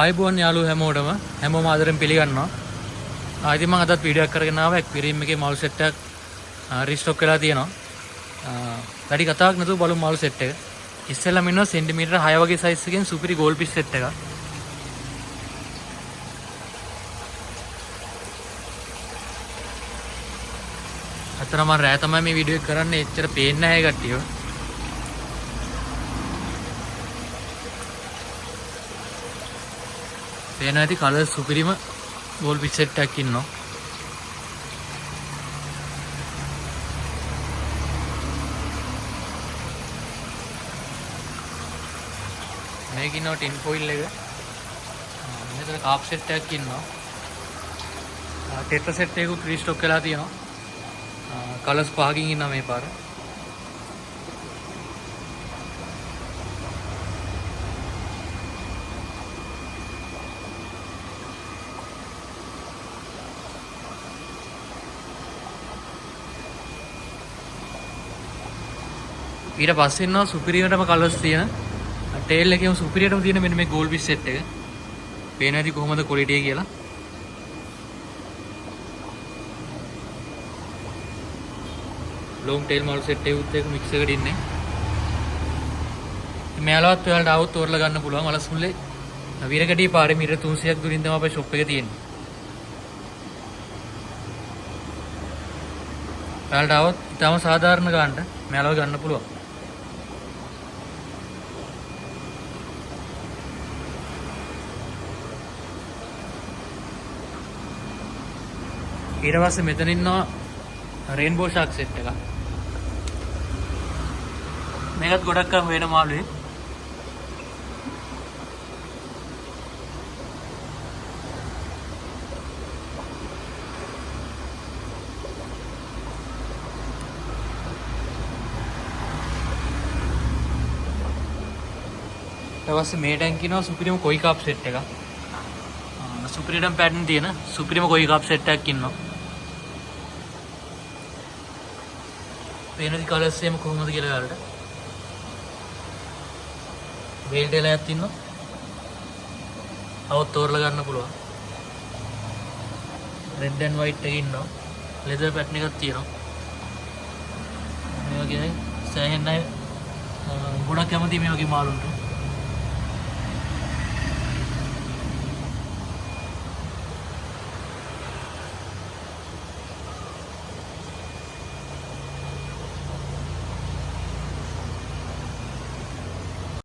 ආයිබෝන් යාළුවෝ හැමෝම ආදරෙන් පිළිගන්නවා. ඉතින් මම අදත් වීඩියෝ එකක් කරගෙන ආවා. එක්විරීම් එකේ මාළු සෙට් එකක් රීස්ටොක් වෙලා තියෙනවා. වැඩි කතාවක් නැතුව බලමු මාළු සෙට් එක. ඉස්සෙල්ලාම ඉන්නවා සෙන්ටිමීටර් 6 වගේ සයිස් එකකින් සුපිරි ගෝල් පිස් සෙට් එකක්. අතන මම රෑ තමයි මේ වීඩියෝ එක කරන්නේ. එච්චර පේන්නේ නැහැ කට්ටියව. පේන ඇති කලර් සුපිරිම ගෝල් පිස් සෙට් එකක් ඉන්නවා. මේක ඉන්නවා ටින් ෆොයිල් එක. මෙතන කාප් සෙට් එකක් ඉන්නවා. ටෙට්‍රා සෙට් එකකුත් රීස්ටොක් වෙලා තියෙනවා. කලර්ස් පහකින් ඉන්නවා මේ පාර. ඊට පස්සේ ඉන්නවා සුපිරියටම කලර්ස් තියෙන ටේල් එකේම සුපිරියටම තියෙන මෙන්න මේ ගෝල් පිස් සෙට් එක. පේන ඇති කොහොමද ක්වොලිටි එක කියලා. ලොන්ග් ටේල් මාළු සෙට් එකත් එක්ක මික්ස් එකට ඉන්නේ. මෙයාලවත් ඔයාලට ආවොත් තෝරලා ගන්න පුළුවන්. වලස්මුල්ලේ වීරකඩී පාරේ මීටර 300ක් දුරින් තමයි අපේ ෂොප් එක තියෙන්නේ. ඔයාලට ආවොත් ඊටම සාධාරණ ගන්නට මෙයාලව ගන්න පුළුවන්. ඊට පස්සේ මෙතන ඉන්නවා රේන්බෝ ෂාක් සෙට් එකක්. මේකත් ගොඩක් අම වෙන මාළුවේ. ඊට පස්සේ මේ ටැංක ඉන්නවා සුපිරිම කොයි කාප් සෙට් එකක්. සුපිරිටම් පැටර්න් තියෙන සුපිරිම කොයි කාප් සෙට් එකක් ඉන්නවා. පේනදි කලර්ස් එහෙම කොහොමද කියලා ඔයාලට. වේල් ටේල් එකක් තියෙනවා. අවුත් තෝරලා ගන්න පුළුවන්. රෙඩ් ඇන්ඩ් වයිට් එකක් ඉන්නවා. ලෙදර් පැටර්න් එකක් තියෙනවා. මේ වගේ සෑහෙන අය ගොඩක් කැමති මේ වගේ මාළුන්ට.